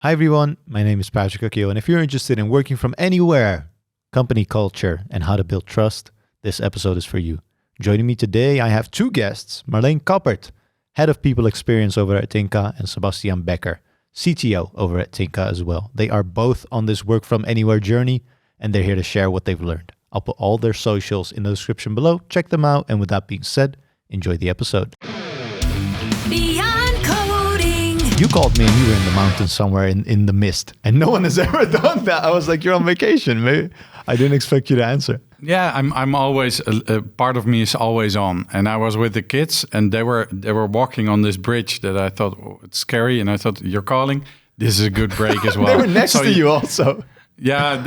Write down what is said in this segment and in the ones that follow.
Hi everyone, my name is Patrick Akio, and if you're interested in working from anywhere, company culture, and how to build trust, this episode is for you. Joining me today, I have two guests, Marleen Kappert, Head of People Experience over at Tinka, and Sebastiaan Bekker, CTO over at Tinka as well. They are both on this work from anywhere journey, and they're here to share what they've learned. I'll put all their socials in the description below. Check them out, and with that being said, enjoy the episode. Beyond coding. You called me and you were in the mountains somewhere in the mist, and no one has ever done that. I was like, you're on vacation. Maybe I didn't expect you to answer. Yeah, I'm always part of me is always on, and I was with the kids, and they were walking on this bridge that I thought it's scary, and I thought you're calling. This is a good break as well. They were next to you also. Yeah,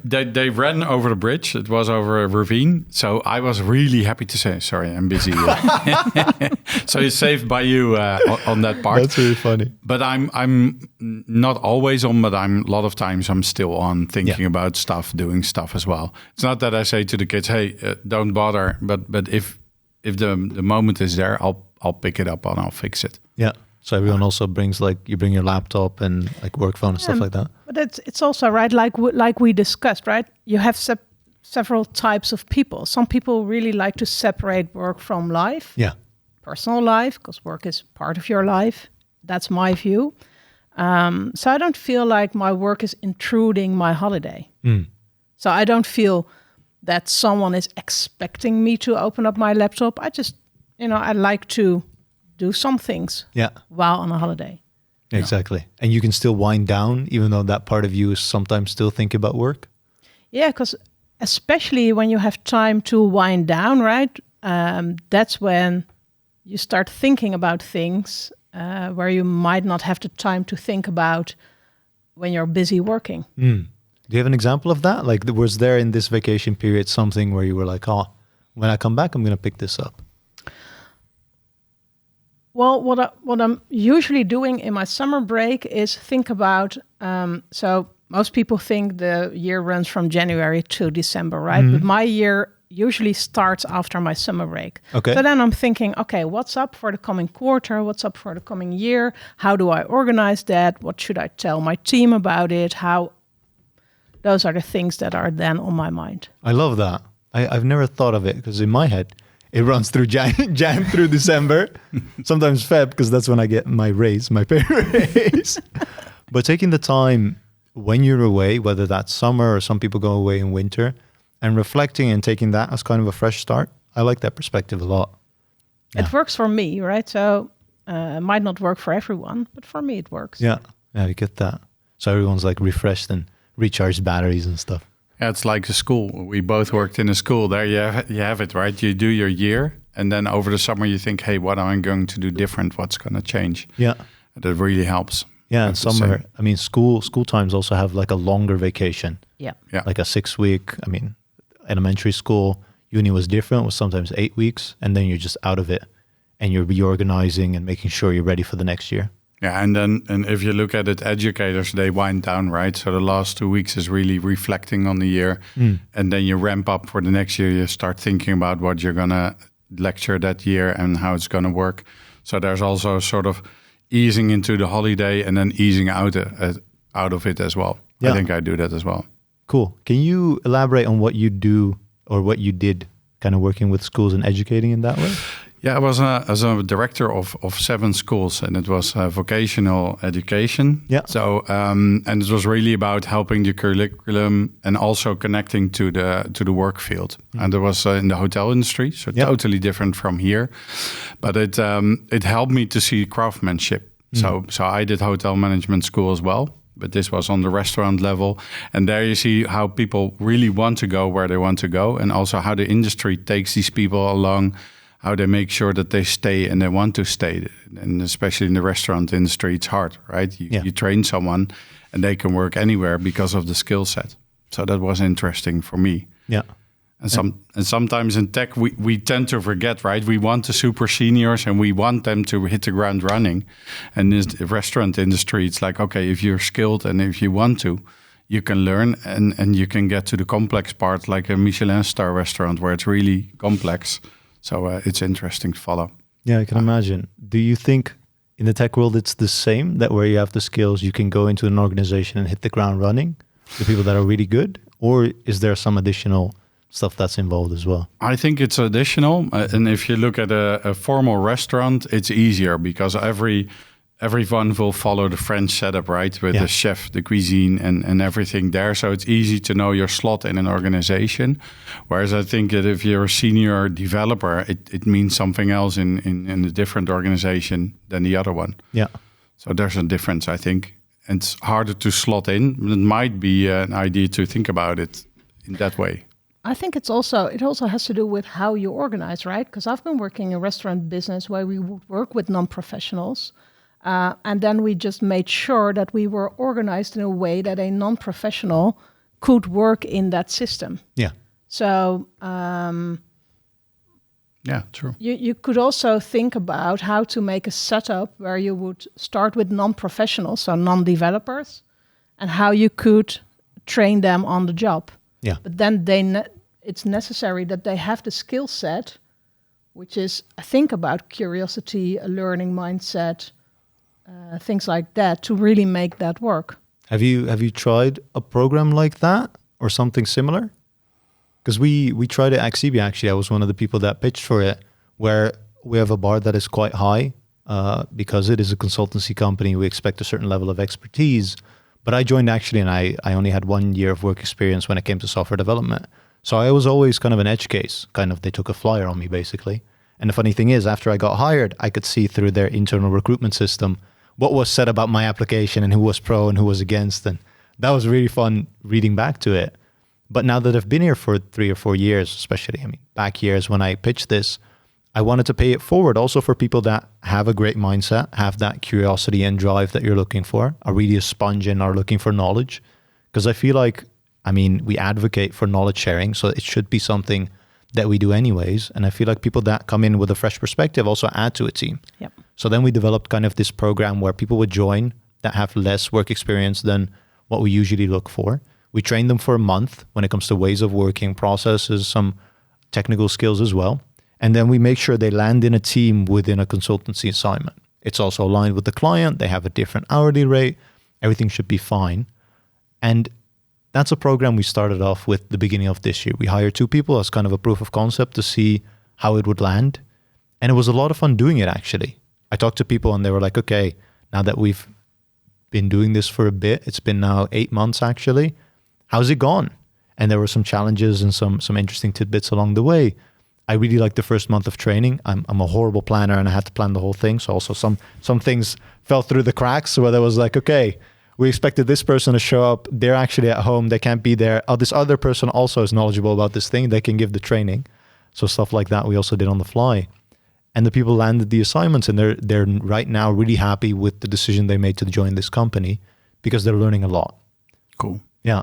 they ran over the bridge. It was over a ravine, so I was really happy to say sorry. I'm busy. So it's saved by you on that part. That's really funny. But I'm not always on, but a lot of times I'm still on, thinking about stuff, doing stuff as well. It's not that I say to the kids, "Hey, don't bother." But if the moment is there, I'll pick it up and I'll fix it. Yeah. So everyone also brings, like, you bring your laptop and like work phone and stuff like that. But it's also right, like we discussed, right? You have several types of people. Some people really like to separate work from life. Yeah. Personal life, because work is part of your life. That's my view. So I don't feel like my work is intruding my holiday. So I don't feel that someone is expecting me to open up my laptop. I just, I like to do some things while on a holiday. Exactly. And you can still wind down, even though that part of you is sometimes still thinking about work? Yeah, because especially when you have time to wind down, right? That's when you start thinking about things where you might not have the time to think about when you're busy working. Do you have an example of that? Like, was there in this vacation period something where you were like, oh, when I come back, I'm going to pick this up? Well, what I'm usually doing in my summer break is think about, so most people think the year runs from January to December, right? But my year usually starts after my summer break. Okay. So then I'm thinking, okay, what's up for the coming quarter? What's up for the coming year? How do I organize that? What should I tell my team about it? Those are the things that are then on my mind. I love that. I've never thought of it, because in my head, it runs through Jan through December, sometimes Feb, because that's when I get my pay raise. But taking the time when you're away, whether that's summer or some people go away in winter, and reflecting and taking that as kind of a fresh start, I like that perspective a lot. Yeah. It works for me, right? So it might not work for everyone, but for me it works. Yeah, you get that. So everyone's like refreshed and recharged batteries and stuff. Yeah, it's like a school. We both worked in a school. There you have it, right? You do your year, and then over the summer you think, hey, what am I going to do different? What's going to change? Yeah. That really helps. Yeah, and summer, I mean, school times also have like a longer vacation. Yeah. Like a 6 week, I mean, elementary school, uni was different, was sometimes 8 weeks, and then you're just out of it, and you're reorganizing and making sure you're ready for the next year. Yeah, and if you look at it, educators, they wind down, right? So the last 2 weeks is really reflecting on the year. And then you ramp up for the next year. You start thinking about what you're going to lecture that year and how it's going to work. So there's also sort of easing into the holiday and then easing out of it as well. Yeah. I think I do that as well. Cool. Can you elaborate on what you do or what you did kind of working with schools and educating in that way? Yeah, I was a director of 7 schools, and it was vocational education. Yeah. So and it was really about helping the curriculum and also connecting to the work field. And it was in the hotel industry, so totally different from here. But it helped me to see craftsmanship. So I did hotel management school as well, but this was on the restaurant level. And there you see how people really want to go where they want to go, and also how the industry takes these people along, how they make sure that they stay and they want to stay. And especially in the restaurant industry, it's hard, right? You train someone and they can work anywhere because of the skill set. So that was interesting for me. Yeah. And sometimes in tech, we tend to forget, right? We want the super seniors and we want them to hit the ground running. And in the restaurant industry, it's like, okay, if you're skilled and if you want to, you can learn and you can get to the complex part, like a Michelin star restaurant where it's really complex. So it's interesting to follow. Yeah, I can imagine. Do you think in the tech world, it's the same, that where you have the skills, you can go into an organization and hit the ground running, the people that are really good? Or is there some additional stuff that's involved as well? I think it's additional. And if you look at a formal restaurant, it's easier because everyone will follow the French setup, right? With the chef, the cuisine, and everything there. So it's easy to know your slot in an organization. Whereas I think that if you're a senior developer, it means something else in a different organization than the other one. Yeah. So there's a difference, I think. And it's harder to slot in. It might be an idea to think about it in that way. I think it also has to do with how you organize, right? Because I've been working in restaurant business where we would work with non-professionals. And then we just made sure that we were organized in a way that a non-professional could work in that system. Yeah. So True. you could also think about how to make a setup where you would start with non-professionals, so non-developers, and how you could train them on the job. Yeah. But then it's necessary that they have the skill set, which is, I think, about curiosity, a learning mindset, things like that, to really make that work. Have you tried a program like that or something similar? Because we tried it at Xebia, actually. I was one of the people that pitched for it, where we have a bar that is quite high. Because it is a consultancy company, we expect a certain level of expertise. But I joined actually, and I only had 1 year of work experience when it came to software development. So I was always kind of an edge case. They took a flyer on me, basically. And the funny thing is, after I got hired, I could see through their internal recruitment system what was said about my application and who was pro and who was against. And that was really fun reading back to it. But now that I've been here for 3 or 4 years, especially, back years when I pitched this, I wanted to pay it forward also for people that have a great mindset, have that curiosity and drive that you're looking for, are really a sponge and are looking for knowledge. Because I feel like, we advocate for knowledge sharing, so it should be something that we do anyways. And I feel like people that come in with a fresh perspective also add to a team. Yep. So then we developed kind of this program where people would join that have less work experience than what we usually look for. We train them for a month when it comes to ways of working, processes, some technical skills as well. And then we make sure they land in a team within a consultancy assignment. It's also aligned with the client. They have a different hourly rate. Everything should be fine. And that's a program we started off with the beginning of this year. We hired 2 people as kind of a proof of concept to see how it would land. And it was a lot of fun doing it, actually. I talked to people and they were like, okay, now that we've been doing this for a bit, it's been now 8 months, actually. How's it gone? And there were some challenges and some interesting tidbits along the way. I really liked the first month of training. I'm a horrible planner and I had to plan the whole thing. So also some things fell through the cracks where there was like, okay, we expected this person to show up. They're actually at home. They can't be there. Oh, this other person also is knowledgeable about this thing. They can give the training. So stuff like that we also did on the fly. And the people landed the assignments and they're right now really happy with the decision they made to join this company because they're learning a lot. Cool. Yeah.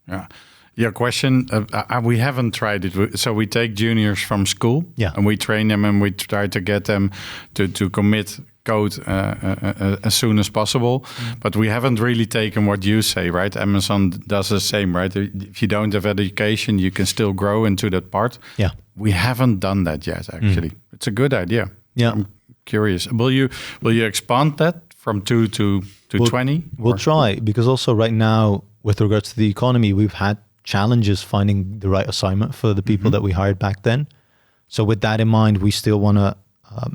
Yeah. Your question, we haven't tried it. So we take juniors from school and we train them and we try to get them to commit code as soon as possible. But we haven't really taken what you say, right? Amazon does the same, right? If you don't have education, you can still grow into that part. Yeah. We haven't done that yet, actually. It's a good idea. Yeah. I'm curious. Will you expand that from 2 to 20? We'll try, because also right now, with regards to the economy, we've had challenges finding the right assignment for the people that we hired back then. So with that in mind, we still want to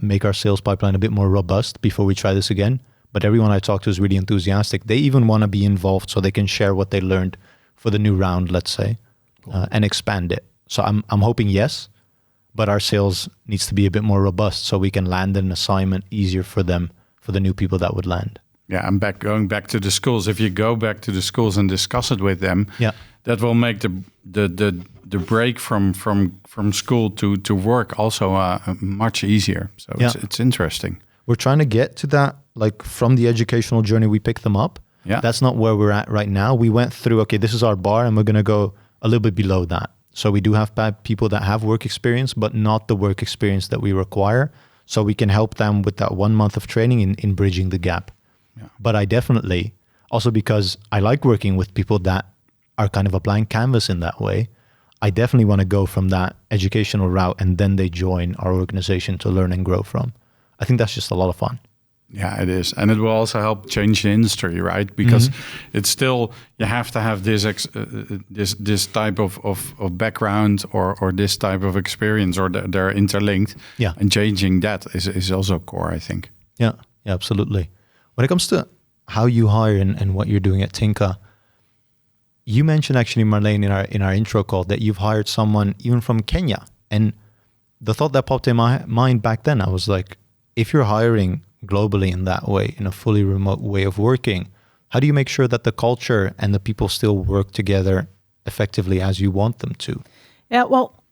make our sales pipeline a bit more robust before we try this again. But everyone I talk to is really enthusiastic. They even want to be involved so they can share what they learned for the new round, let's say, and expand it. So I'm hoping yes, but our sales needs to be a bit more robust so we can land an assignment easier for them, for the new people that would land. Yeah, I'm going back to the schools. If you go back to the schools and discuss it with them, that will make the break from school to work also much easier. So it's interesting. We're trying to get to that, like from the educational journey, we pick them up. Yeah. That's not where we're at right now. We went through, okay, this is our bar and we're going to go a little bit below that. So we do have people that have work experience, but not the work experience that we require. So we can help them with that 1 month of training in bridging the gap. Yeah. But I definitely, also because I like working with people that are kind of a blank canvas in that way, I definitely want to go from that educational route and then they join our organization to learn and grow from. I think that's just a lot of fun. Yeah, it is. And it will also help change the industry, right? Because it's still, you have to have this type of background or this type of experience, or they're interlinked. Yeah. And changing that is also core, I think. Yeah, absolutely. When it comes to how you hire and what you're doing at Tinka, you mentioned actually, Marleen, in our intro call that you've hired someone even from Kenya. And the thought that popped in my mind back then, I was like, if you're hiring globally in that way, in a fully remote way of working, how do you make sure that the culture and the people still work together effectively as you want them to? Yeah, well,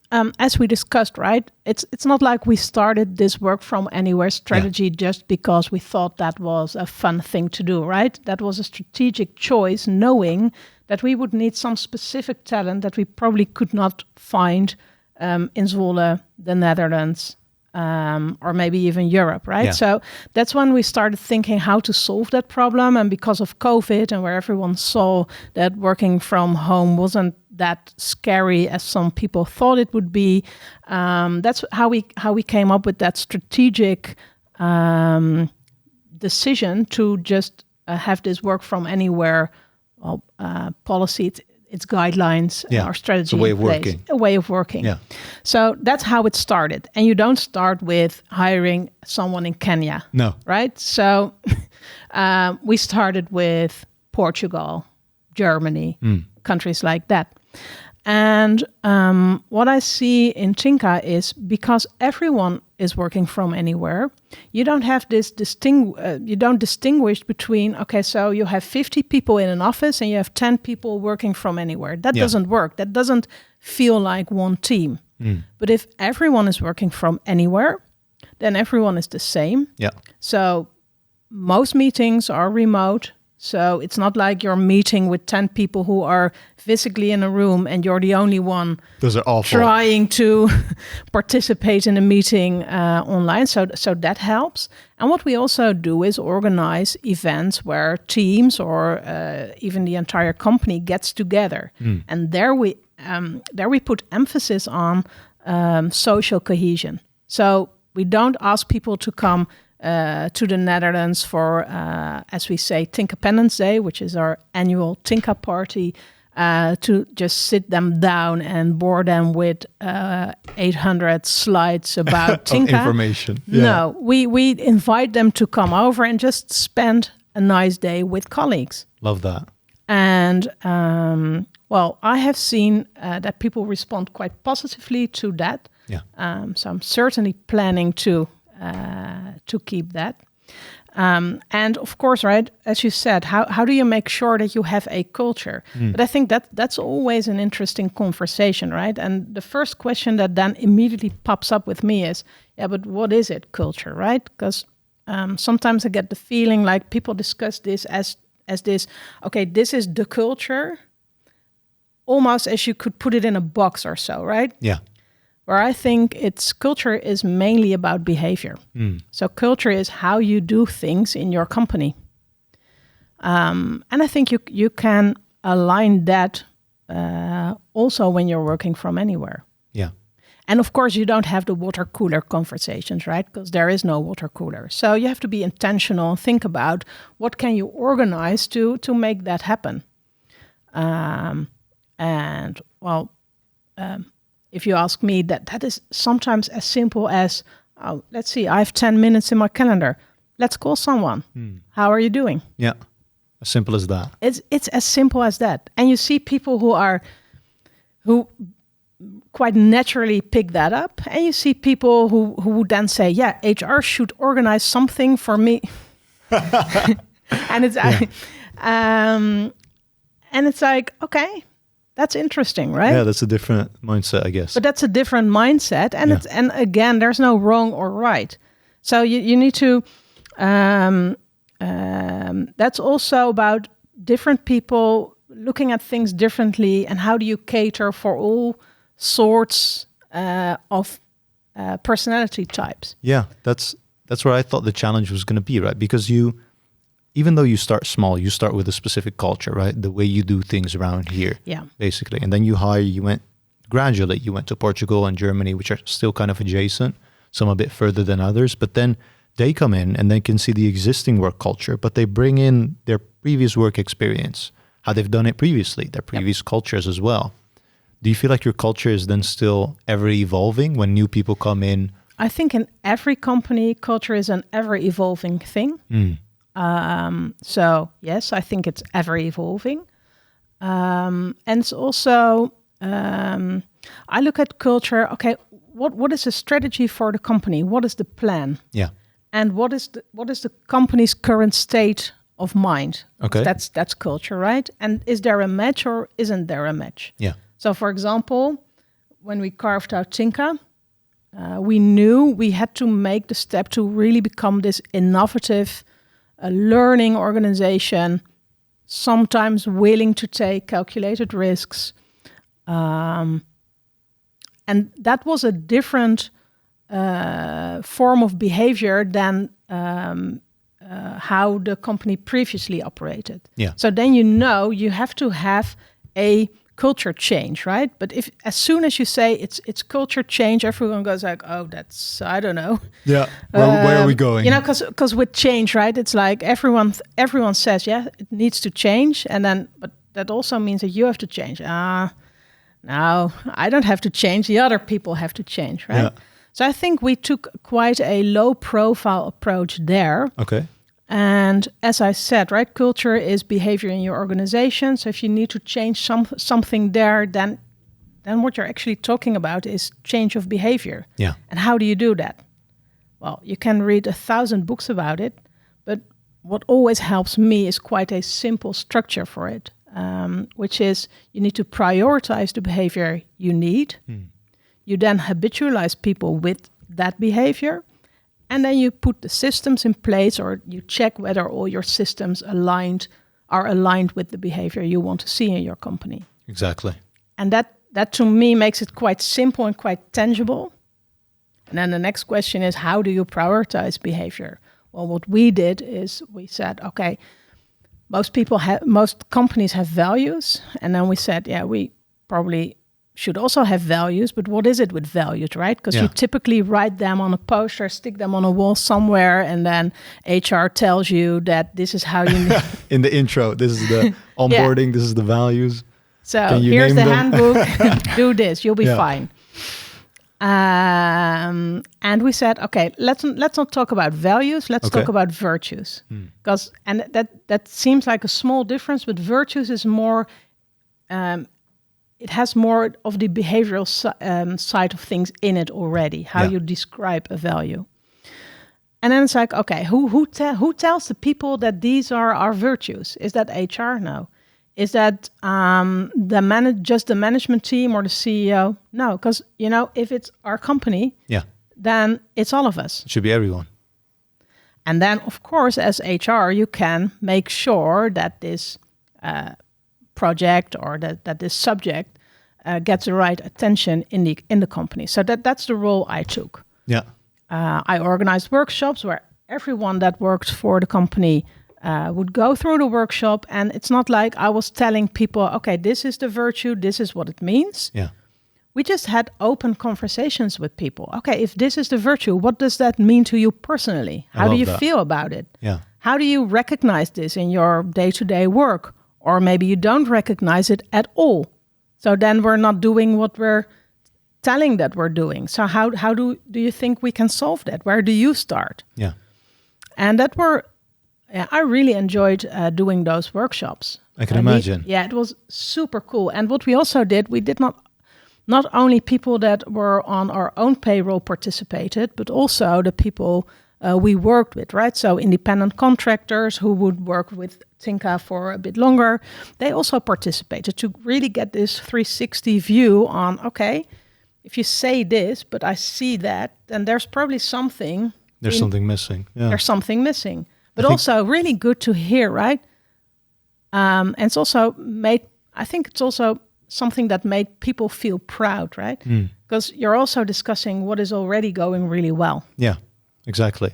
as we discussed, right, it's not like we started this work from anywhere strategy just because we thought that was a fun thing to do, right? That was a strategic choice, knowing that we would need some specific talent that we probably could not find in Zwolle, the Netherlands, or maybe even Europe, right? Yeah. So that's when we started thinking how to solve that problem. And because of COVID, and where everyone saw that working from home wasn't that scary as some people thought it would be, that's how we came up with that strategic decision to just have this work from anywhere policy. It's guidelines, our strategy, it's a way of working. A way of working. Yeah. So that's how it started. And you don't start with hiring someone in Kenya. No. Right? So we started with Portugal, Germany, countries like that. And what I see in Tinka is, because everyone is working from anywhere, you don't have this you don't distinguish between, okay, so you have 50 people in an office and you have 10 people working from anywhere. That doesn't work. That doesn't feel like one team. But if everyone is working from anywhere, then everyone is the same. Yeah. So most meetings are remote. So it's not like you're meeting with 10 people who are physically in a room and you're the only one Those are awful. trying to participate in a meeting online. So that helps. And what we also do is organize events where teams or even the entire company gets together. And there we put emphasis on social cohesion. So we don't ask people to come to the Netherlands for, as we say, Tinkapendence Day, which is our annual Tinka party, to just sit them down and bore them with 800 slides about Tinka. Information. No, we invite them to come over and just spend a nice day with colleagues. Love that. And well, I have seen that people respond quite positively to that. Yeah. So I'm certainly planning to keep that. And of course, right, as you said, how do you make sure that you have a culture? But I think that's always an interesting conversation, right? And the first question that then immediately pops up with me is, yeah, but what is it, culture, right? Because sometimes I get the feeling like people discuss this as this, okay, this is the culture, almost as you could put it in a box or so, right? Yeah. Where I think culture is mainly about behavior. So culture is how you do things in your company. And I think you can align that also when you're working from anywhere. Yeah. And of course, you don't have the water cooler conversations, right? Because there is no water cooler. So you have to be intentional and think about what can you organize to make that happen. And well, if you ask me, that is sometimes as simple as, oh, let's see, I have 10 minutes in my calendar. Let's call someone. How are you doing? Yeah. As simple as that. It's as simple as that. And you see people who quite naturally pick that up. And you see people who would then say, yeah, HR should organize something for me. And it's and it's like, okay, that's interesting, right? Yeah, that's a different mindset, I guess. But that's a different mindset, and and again, there's no wrong or right. So you need to. That's also about different people looking at things differently, and how do you cater for all sorts of personality types? Yeah, that's where I thought the challenge was going to be, right? Because even though you start small, you start with a specific culture, right? The way you do things around here, basically. And then you went to Portugal and Germany, which are still kind of adjacent, some a bit further than others. But then they come in and they can see the existing work culture, but they bring in their previous work experience, how they've done it previously, their previous cultures as well. Do you feel like your culture is then still ever evolving when new people come in? I think in every company, culture is an ever evolving thing. So yes, I think it's ever evolving. And it's also, I look at culture, okay, what is the strategy for the company? What is the plan? Yeah. And what is the company's current state of mind? Okay. That's culture, right? And is there a match or isn't there a match? Yeah. So for example, when we carved out Tinka, we knew we had to make the step to really become this innovative learning organization, sometimes willing to take calculated risks. And that was a different form of behavior than how the company previously operated. Yeah. So then you have to have a culture change, right? But if as soon as you say it's culture change, everyone goes like, oh, that's, I don't know. Yeah. Where are we going? Because with change, right? It's like everyone says, yeah, it needs to change, and then but that also means that you have to change. No, I don't have to change. The other people have to change, right? Yeah. So I think we took quite a low-profile approach there. Okay. And as I said, right, culture is behavior in your organization. So if you need to change something there, then what you're actually talking about is change of behavior. Yeah. And how do you do that? Well, you can read 1,000 books about it, but what always helps me is quite a simple structure for it, which is you need to prioritize the behavior you need. You then habitualize people with that behavior. And then you put the systems in place, or you check whether all your systems are aligned with the behavior you want to see in your company. Exactly. And that to me makes it quite simple and quite tangible. And then the next question is, how do you prioritize behavior? Well, what we did is we said, okay, most companies have values. And then we said, yeah, we probably should also have values, but what is it with values, right? Because you typically write them on a poster, stick them on a wall somewhere, and then HR tells you that this is how you... In the intro, this is the onboarding, this is the values. So here's the handbook, do this, you'll be fine. And we said, okay, let's not talk about values, let's talk about virtues. Because and that seems like a small difference, but virtues is more... it has more of the behavioral side of things in it already, how you describe a value. And then it's like, okay, who tells the people that these are our virtues? Is that HR? No. Is that just the management team or the CEO? No, because, if it's our company, then it's all of us. It should be everyone. And then, of course, as HR, you can make sure that this... project or that this subject gets the right attention in the company. So that's the role I took. Yeah. I organized workshops where everyone that worked for the company would go through the workshop, and it's not like I was telling people, okay, this is the virtue, this is what it means. Yeah. We just had open conversations with people. Okay, if this is the virtue, what does that mean to you personally? How do you feel about it? Yeah. How do you recognize this in your day-to-day work? Or maybe you don't recognize it at all. So then we're not doing what we're telling that we're doing. So how do you think we can solve that? Where do you start? Yeah. And I really enjoyed doing those workshops. I can imagine. It was super cool. And what we also did, we did not only people that were on our own payroll participated, but also the people we worked with, right? So independent contractors who would work with Tinka for a bit longer, they also participated to really get this 360 view on, okay, if you say this, but I see that, then there's probably something. There's something missing. Yeah. There's something missing. But also really good to hear, right? And it's also I think it's also something that made people feel proud, right? Because you're also discussing what is already going really well. Yeah. Exactly.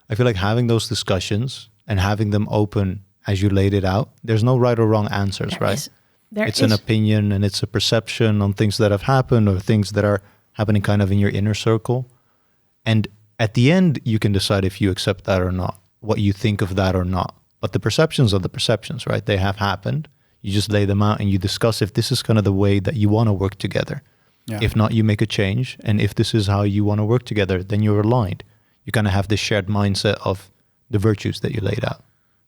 I feel like having those discussions and having them open as you laid it out, there's no right or wrong answers, right? It's an opinion and it's a perception on things that have happened or things that are happening kind of in your inner circle. And at the end, you can decide if you accept that or not, what you think of that or not. But the perceptions are the perceptions, right? They have happened. You just lay them out and you discuss if this is kind of the way that you want to work together. Yeah. If not, you make a change. And if this is how you want to work together, then you're aligned. You kind of have this shared mindset of the virtues that you laid out.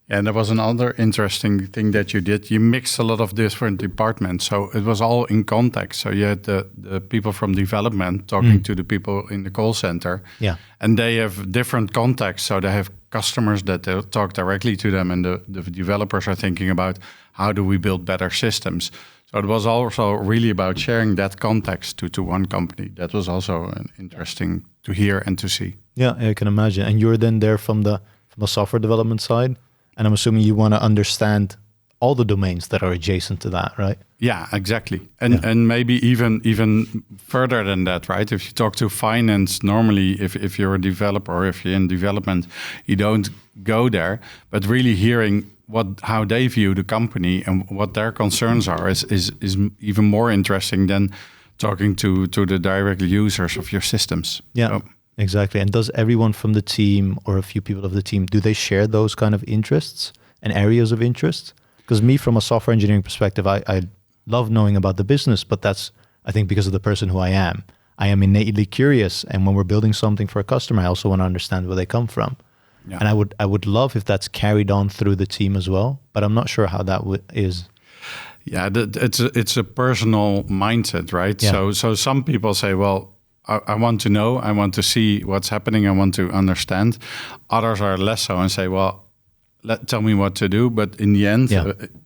Yeah, and there was another interesting thing that you did. You mixed a lot of different departments. So it was all in context. So you had the people from development talking to the people in the call center. Yeah. And they have different contexts. So they have customers that they talk directly to them. And the developers are thinking about how do we build better systems. So it was also really about sharing that context to one company. That was also interesting to hear and to see. Yeah, I can imagine. And you're then there from the software development side. And I'm assuming you want to understand all the domains that are adjacent to that, right? Yeah, exactly. And maybe even further than that, right? If you talk to finance, normally if you're a developer or if you're in development, you don't go there. But really hearing how they view the company and what their concerns are is even more interesting than talking to the direct users of your systems. Yeah. So, exactly. And does everyone from the team or a few people of the team, do they share those kind of interests and areas of interest? Because me, from a software engineering perspective, I love knowing about the business, but that's, I think, because of the person who I am. I am innately curious. And when we're building something for a customer, I also want to understand where they come from. Yeah. And I would love if that's carried on through the team as well, but I'm not sure how that is. Yeah, it's a personal mindset, right? Yeah. So some people say, well, I want to know, I want to see what's happening, I want to understand. Others are less so and say, well, tell me what to do. But in the end,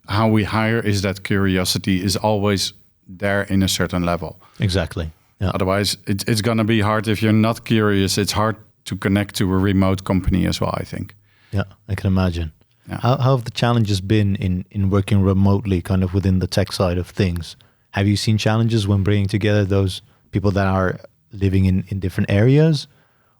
how we hire is that curiosity is always there in a certain level. Exactly. Yeah. Otherwise, it's going to be hard. If you're not curious, it's hard to connect to a remote company as well, I think. Yeah, I can imagine. Yeah. How have the challenges been in working remotely, kind of within the tech side of things? Have you seen challenges when bringing together those people that are living in different areas,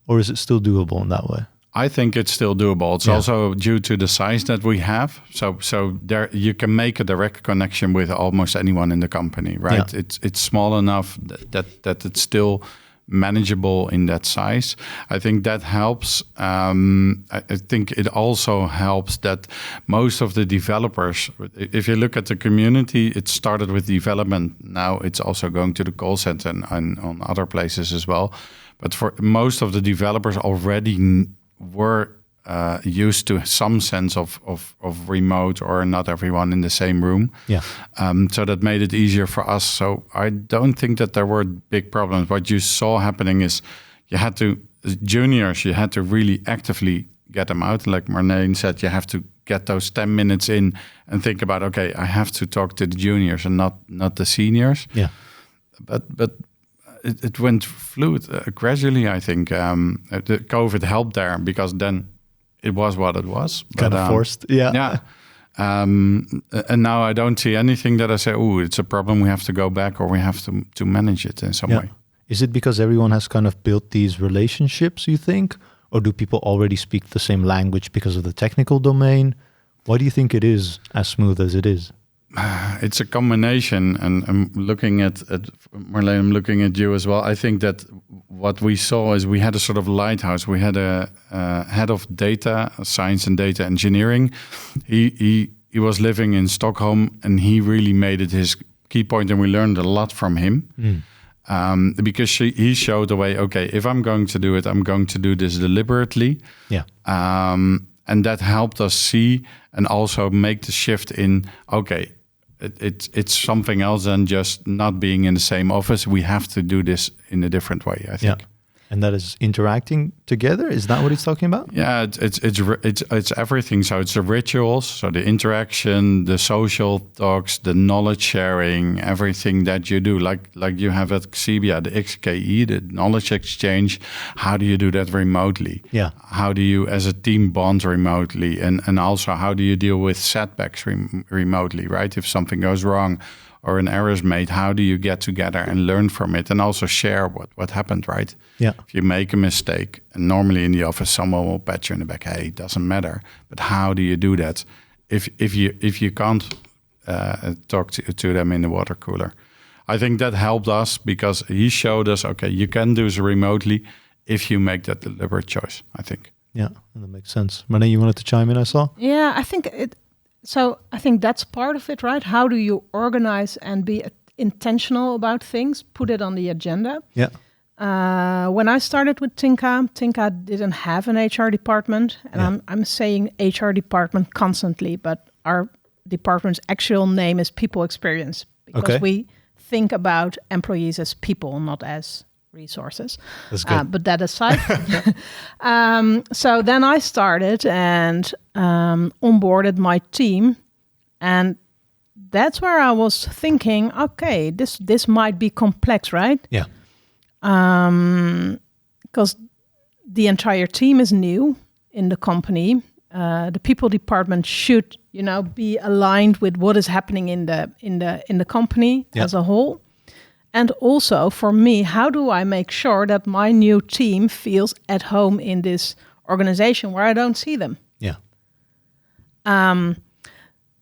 or is it still doable in that way? I think it's still doable. It's also due to the size that we have. So there you can make a direct connection with almost anyone in the company, right? Yeah. It's small enough that it's still manageable in that size. I think that helps. I think it also helps that most of the developers, if you look at the community, it started with development. Now it's also going to the call center and on other places as well. But for most of the developers already were used to some sense of remote, or not everyone in the same room. Yeah. So that made it easier for us. So I don't think that there were big problems. What you saw happening is you had to really actively get them out. Like Marleen said, you have to get those 10 minutes in and think about, okay, I have to talk to the juniors and not the seniors. Yeah. But it went fluid gradually, I think. The COVID helped there because then it was what it was. Kind of forced, yeah. Yeah. And now I don't see anything that I say, oh, it's a problem, we have to go back, or we have to manage it in some way. Is it because everyone has kind of built these relationships, you think? Or do people already speak the same language because of the technical domain? Why do you think it is as smooth as it is? It's a combination, and I'm looking at Marleen, I'm looking at you as well. I think that what we saw is we had a sort of lighthouse. We had a head of data science and data engineering. He was living in Stockholm, and he really made it his key point, and we learned a lot from him. Because he showed the way, okay, if I'm going to do it, I'm going to do this deliberately. Yeah. And that helped us see and also make the shift in, okay, it's something else than just not being in the same office. We have to do this in a different way, I think. Yeah. And that is interacting together? Is that what he's talking about? Yeah, it's everything. So it's the rituals, so the interaction, the social talks, the knowledge sharing, everything that you do. Like you have at Xebia, the XKE, the knowledge exchange. How do you do that remotely? Yeah. How do you as a team bond remotely? And also how do you deal with setbacks remotely, right? If something goes wrong or an error is made, how do you get together and learn from it and also share what happened, right? Yeah. If you make a mistake, and normally in the office someone will pat you in the back, hey, it doesn't matter. But how do you do that if you can't talk to them in the water cooler? I think that helped us because he showed us, okay, you can do this remotely if you make that deliberate choice, I think. Yeah, that makes sense. Marleen, you wanted to chime in, I saw? Yeah, I think I think that's part of it, right? How do you organize and be intentional about things? Put it on the agenda. Yeah. When I started with Tinka didn't have an HR department, and I'm saying HR department constantly, but our department's actual name is People Experience, because we think about employees as people, not as resources. That's good. But that aside, so then I started and onboarded my team, and that's where I was thinking, okay, this might be complex, right? Yeah. Because the entire team is new in the company. The people department should, be aligned with what is happening in the company as a whole. And also for me, how do I make sure that my new team feels at home in this organization where I don't see them? Yeah.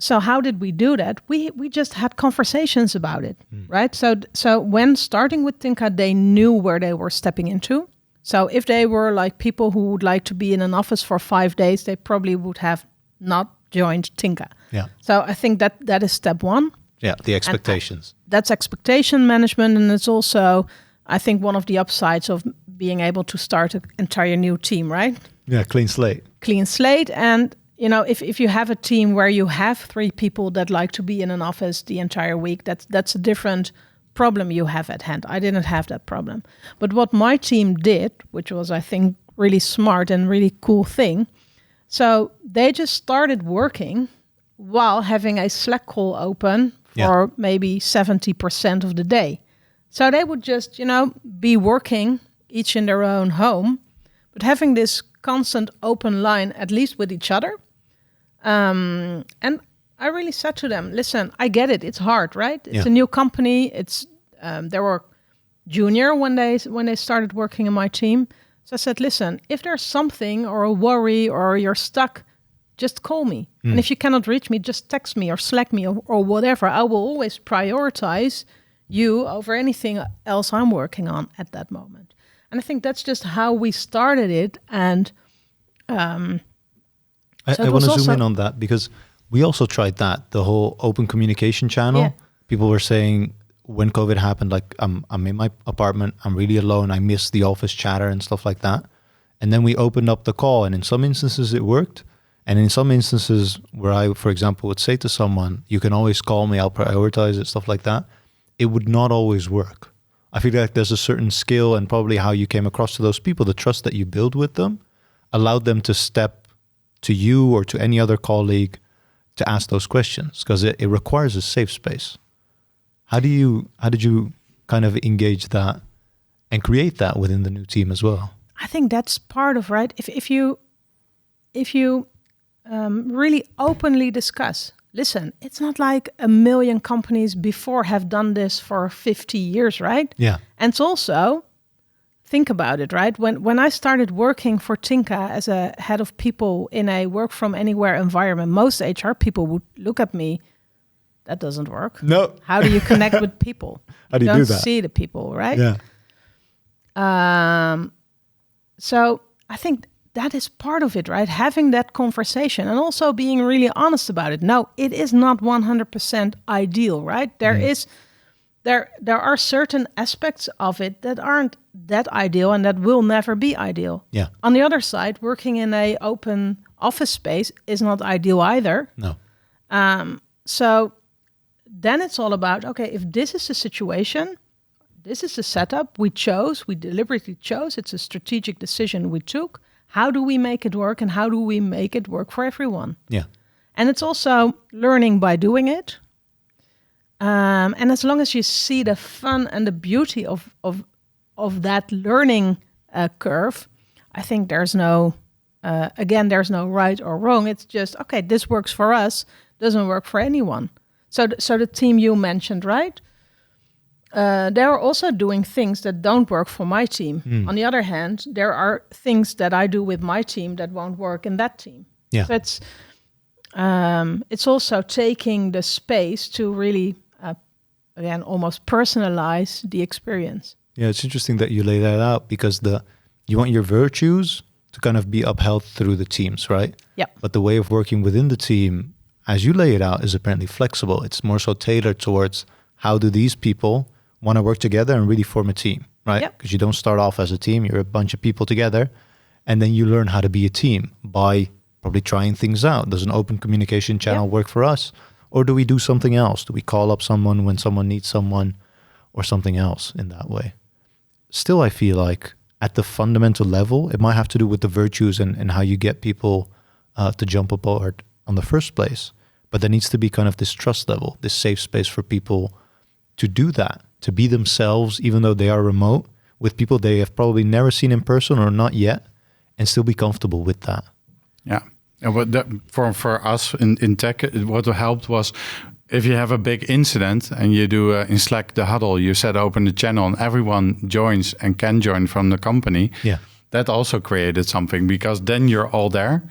So how did we do that? We just had conversations about it, right? So when starting with Tinka, they knew where they were stepping into. So if they were like people who would like to be in an office for 5 days, they probably would have not joined Tinka. Yeah. So I think that is step one. Yeah, the expectations. That's expectation management, and it's also, I think, one of the upsides of being able to start an entire new team, right? Yeah, clean slate. Clean slate. And if you have a team where you have 3 people that like to be in an office the entire week, that's a different problem you have at hand. I didn't have that problem. But what my team did, which was, I think, really smart and really cool thing, so they just started working while having a Slack call open for maybe 70% of the day. So they would just, be working each in their own home, but having this constant open line, at least with each other. And I really said to them, listen, I get it. It's hard, right? It's a new company. It's they were junior when they started working in my team. So I said, listen, if there's something or a worry or you're stuck, just call me. And if you cannot reach me, just text me or Slack me or whatever. I will always prioritize you over anything else I'm working on at that moment. And I think that's just how we started it. And I want to zoom in on that, because we also tried that, the whole open communication channel. Yeah. People were saying when COVID happened, like, I'm in my apartment, I'm really alone, I miss the office chatter and stuff like that. And then we opened up the call, and in some instances it worked. And in some instances where I, for example, would say to someone, you can always call me, I'll prioritize it, stuff like that, it would not always work. I feel like there's a certain skill, and probably how you came across to those people, the trust that you build with them, allowed them to step to you or to any other colleague to ask those questions, because it requires a safe space. How did you kind of engage that and create that within the new team as well? I think that's part of, right? If you really openly discuss, listen, it's not like a million companies before have done this for 50 years, right? Yeah. And it's also, think about it, right? When I started working for Tinka as a head of people in a work from anywhere environment, most HR people would look at me, that doesn't work. No. How do you connect with people? How do you don't do that? see the people, right? Yeah. So I think that is part of it, right? Having that conversation and also being really honest about it. No, it is not 100% ideal, right? There are certain aspects of it that aren't that ideal and that will never be ideal. Yeah. On the other side, working in a open office space is not ideal either. No. So then it's all about, okay, if this is the situation, this is the setup we deliberately chose, it's a strategic decision we took. How do we make it work, and how do we make it work for everyone? Yeah. And it's also learning by doing it. And as long as you see the fun and the beauty of that learning curve, I think there's no right or wrong. It's just, okay, this works for us, doesn't work for anyone. So the team you mentioned, right? They're also doing things that don't work for my team. On the other hand, there are things that I do with my team that won't work in that team. Yeah. So it's also taking the space to really, again, almost personalize the experience. Yeah, it's interesting that you lay that out, because you want your virtues to kind of be upheld through the teams, right? Yeah. But the way of working within the team, as you lay it out, is apparently flexible. It's more so tailored towards how do these people want to work together and really form a team, right? Yep. Because you don't start off as a team, you're a bunch of people together, and then you learn how to be a team by probably trying things out. Does an open communication channel Yep. work for us? Or do we do something else? Do we call up someone when someone needs someone or something else in that way? Still, I feel like at the fundamental level, it might have to do with the virtues and how you get people to jump aboard on the first place. But there needs to be kind of this trust level, this safe space for people to do that, to be themselves, even though they are remote, with people they have probably never seen in person or not yet, and still be comfortable with that. Yeah. And what that, for us in tech, what helped was if you have a big incident and you do in Slack the huddle, you set open the channel and everyone joins and can join from the company. Yeah. That also created something because then you're all there.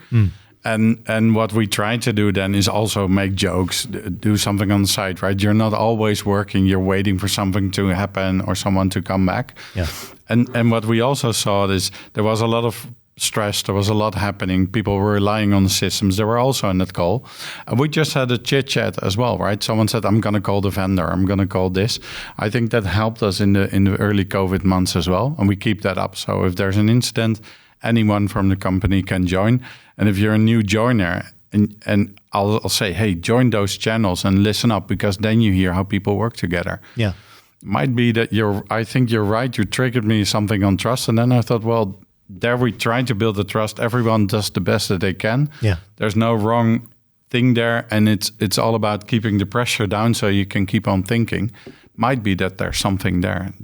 And what we try to do then is also make jokes, do something on the side, right? You're not always working. You're waiting for something to happen or someone to come back. Yeah. And what we also saw is there was a lot of stress. There was a lot happening. People were relying on the systems. They were also in that call. And we just had a chit chat as well, right? Someone said, I'm going to call the vendor. I'm going to call this. I think that helped us in the early COVID months as well. And we keep that up. So if there's an incident, anyone from the company can join. And if you're a new joiner, and I'll say, hey, join those channels and listen up, because then you hear how people work together. Yeah. Might be that I think you're right. You triggered me something on trust. And then I thought, well, there we try to build the trust. Everyone does the best that they can. Yeah. There's no wrong thing there. And it's all about keeping the pressure down so you can keep on thinking. Might be that there's something there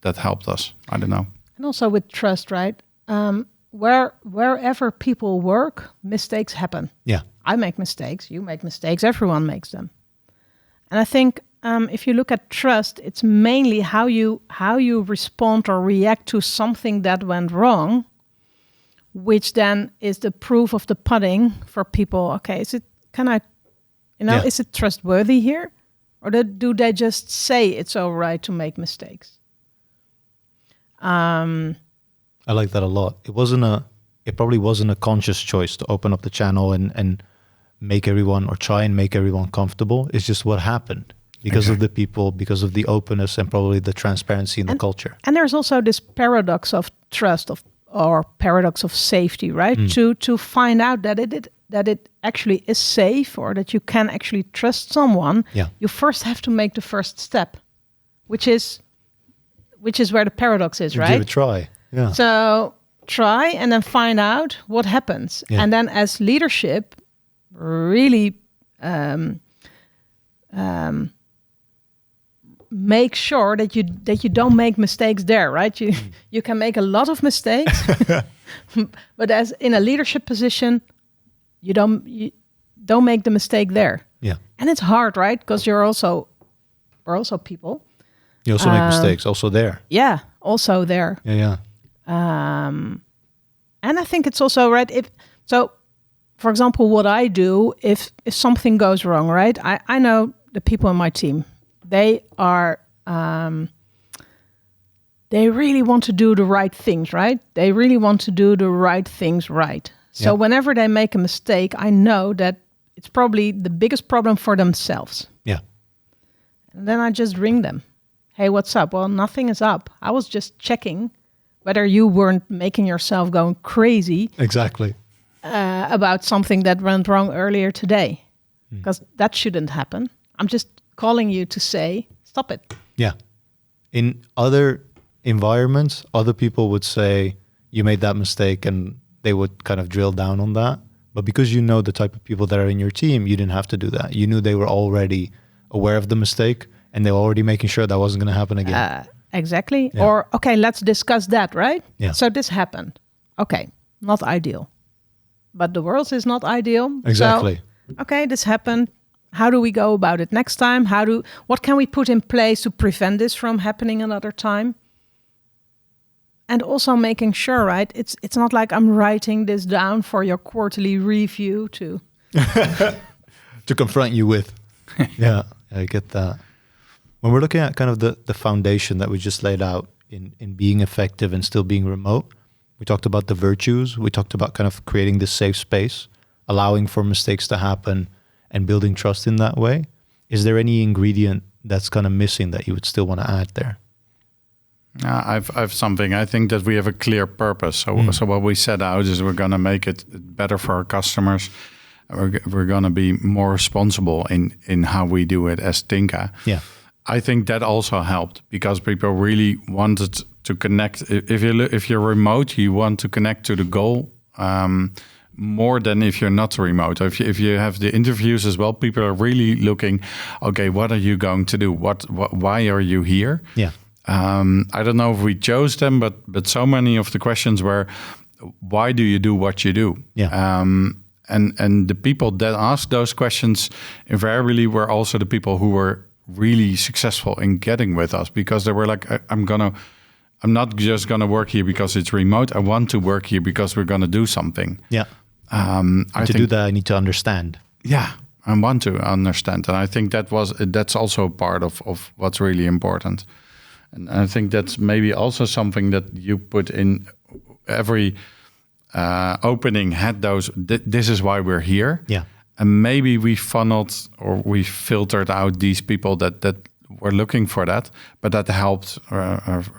that helped us. I don't know. And also with trust, right? Wherever people work, mistakes happen. Yeah. I make mistakes, you make mistakes, everyone makes them. And I think if you look at trust, it's mainly how you respond or react to something that went wrong, which then is the proof of the pudding for people. Okay, is it trustworthy here? Or do they just say it's all right to make mistakes? I like that a lot. It probably wasn't a conscious choice to open up the channel and make everyone, or try and make everyone comfortable. It's just what happened because of the people, because of the openness and probably the transparency in the culture. And there's also this paradox of trust or paradox of safety, right? To find out that it actually is safe, or that you can actually trust someone, you first have to make the first step, which is where the paradox is, right? Give it a try. Yeah. So try and then find out what happens. Yeah. And then as leadership, really make sure that you don't make mistakes there, right? You can make a lot of mistakes, but as in a leadership position, you don't make the mistake there. Yeah. And it's hard, right? Because we're also people. You also make mistakes, also there. Yeah, also there. Yeah. And I think it's also right. For example, what I do if something goes wrong, right? I know the people in my team. They are. They really want to do the right things, right? They really want to do the right things right. So whenever they make a mistake, I know that it's probably the biggest problem for themselves. Yeah. And then I just ring them. Hey, what's up? Well, nothing is up. I was just checking whether you weren't making yourself going crazy. Exactly. About something that went wrong earlier today. Because that shouldn't happen. I'm just calling you to say, stop it. Yeah. In other environments, other people would say, you made that mistake, and they would kind of drill down on that. But because you know the type of people that are in your team, you didn't have to do that. You knew they were already aware of the mistake, and they were already making sure that wasn't going to happen again. Exactly. Yeah. Or, okay, let's discuss that, right? Yeah. So this happened. Okay, not ideal. But the world is not ideal. Exactly. So, okay, this happened. How do we go about it next time? What can we put in place to prevent this from happening another time? And also making sure, right? It's not like I'm writing this down for your quarterly review to confront you with. Yeah, I get that. When we're looking at kind of the foundation that we just laid out in being effective and still being remote, We talked about the virtues. We talked about kind of creating this safe space, allowing for mistakes to happen, and building trust in that way. Is there any ingredient that's kind of missing that you would still want to add there? I've something. I think that we have a clear purpose. So what we set out is we're going to make it better for our customers. We're going to be more responsible in how we do it as Tinka. Yeah. I think that also helped because people really wanted to connect. If you're remote, you want to connect to the goal more than if you're not remote. If you have the interviews as well, people are really looking, okay, what are you going to do? Why are you here? Yeah. I don't know if we chose them, but so many of the questions were, why do you do what you do? Yeah. And the people that asked those questions invariably were also the people who were really successful in getting with us because they were like, I'm not just gonna work here because it's remote. I want to work here because we're gonna do something. Yeah. To do that, I need to understand. Yeah, I want to understand, and I think that's also part of what's really important. And I think that's maybe also something that you put in every opening had those. This is why we're here. Yeah. And maybe we funneled or we filtered out these people that were looking for that, but that helped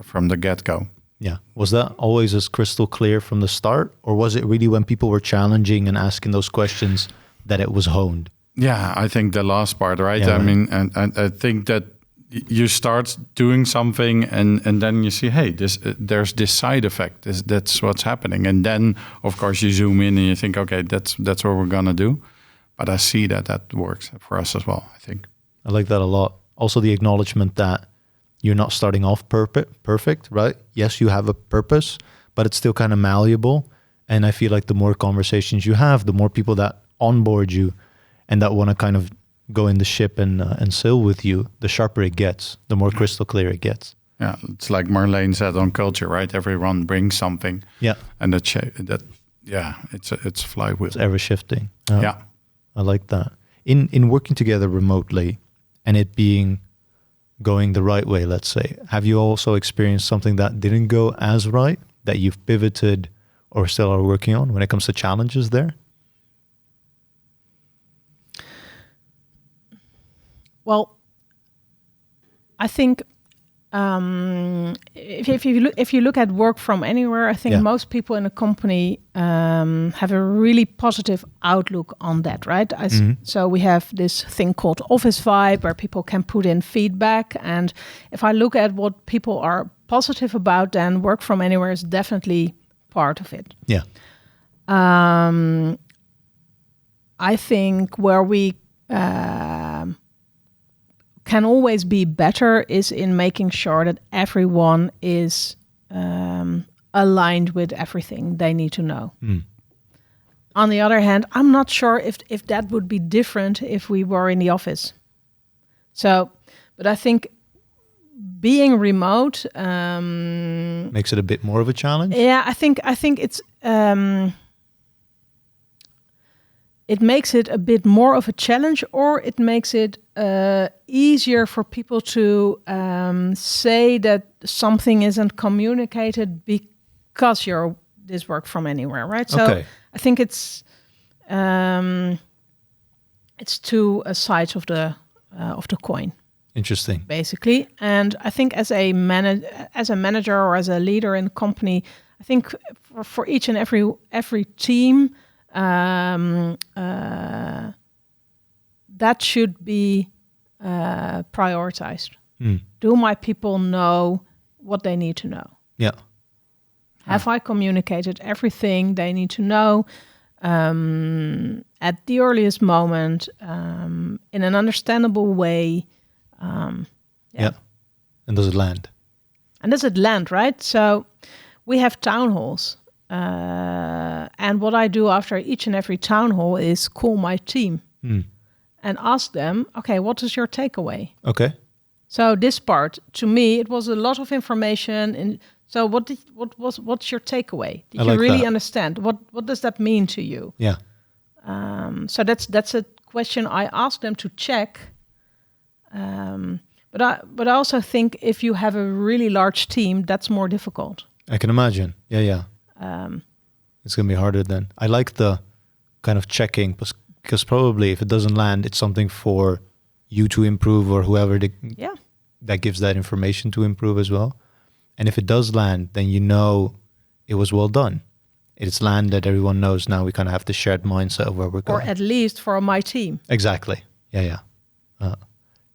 from the get-go. Yeah. Was that always as crystal clear from the start? Or was it really when people were challenging and asking those questions that it was honed? Yeah, I think the last part, right? Yeah, I mean, and I think that you start doing something and then you see, hey, there's this side effect. That's what's happening. And then, of course, you zoom in and you think, okay, that's what we're going to do. But I see that works for us as well, I think. I like that a lot. Also, the acknowledgement that you're not starting off perfect, right? Yes, you have a purpose, but it's still kind of malleable. And I feel like the more conversations you have, the more people that onboard you and that want to kind of go in the ship and sail with you, the sharper it gets, the more crystal clear it gets. Yeah, it's like Marleen said on culture, right? Everyone brings something. Yeah. And it's flywheel. It's ever shifting. Yeah. I like that. In working together remotely and it going the right way, let's say, have you also experienced something that didn't go as right that you've pivoted or still are working on when it comes to challenges there? Well, I think if you look at work from anywhere, I think most people in a company have a really positive outlook on that, right? So we have this thing called office vibe where people can put in feedback. And if I look at what people are positive about, then work from anywhere is definitely part of it. Yeah. I think where we can always be better is in making sure that everyone is aligned with everything they need to know. On the other hand, I'm not sure if that would be different if we were in the office. So, but I think being remote makes it a bit more of a challenge. Yeah, I think it's it makes it a bit more of a challenge, or it makes it easier for people to say that something isn't communicated because you're this work from anywhere, right? So I think it's two sides of the coin. Interesting. Basically, and I think as a manager or as a leader in a company, I think for each and every team, that should be prioritized. Do my people know what they need to know? Yeah. Have I communicated everything they need to know at the earliest moment in an understandable way? Yeah. And does it land? And does it land, right? So we have town halls. And what I do after each and every town hall is call my team and ask them, okay, what is your takeaway? Okay. So this part, to me, it was a lot of information. And so what's your takeaway? Did you really understand? What does that mean to you? Yeah. So that's a question I ask them to check. But I also think if you have a really large team, that's more difficult. I can imagine. Yeah. It's going to be harder then. I like the kind of checking, because probably if it doesn't land, it's something for you to improve, or whoever that gives that information to improve as well. And if it does land, then you know it was well done. It's landed, everyone knows now we kind of have the shared mindset of where we're going. Or at least for my team. Exactly. Yeah.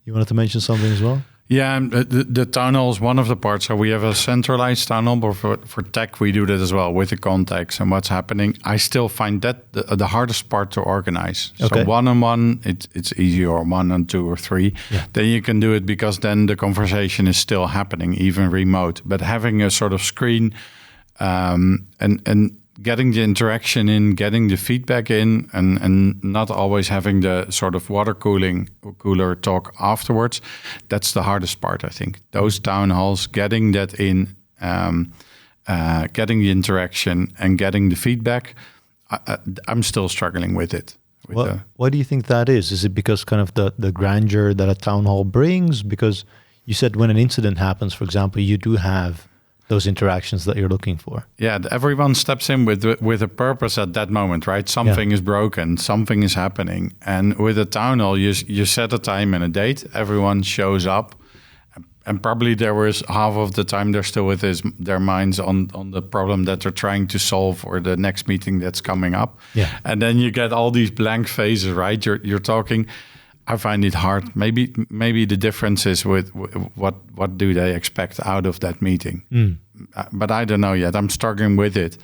You wanted to mention something as well? Yeah, the town hall is one of the parts. So we have a centralized town hall, but for tech, we do that as well with the contacts and what's happening. I still find that the hardest part to organize. Okay. So one-on-one, it's easy, or 1 and 2 or 3. Yeah. Then you can do it because then the conversation is still happening, even remote. But having a sort of screen and getting the interaction in, getting the feedback in, and not always having the sort of water cooler talk afterwards, that's the hardest part, I think. Those town halls, getting that in, getting the interaction and getting the feedback, I'm still struggling with it. Why do you think that is? Is it because kind of the grandeur that a town hall brings? Because you said when an incident happens, for example, you do have those interactions that you're looking for. Yeah, everyone steps in with a purpose at that moment, right? Something is broken, something is happening. And with a town hall, you set a time and a date, everyone shows up, and probably there was half of the time they're still with their minds on the problem that they're trying to solve, or the next meeting that's coming up. Yeah. And then you get all these blank faces, right? You're talking. I find it hard. Maybe the difference is with what do they expect out of that meeting. But I don't know yet. I'm struggling with it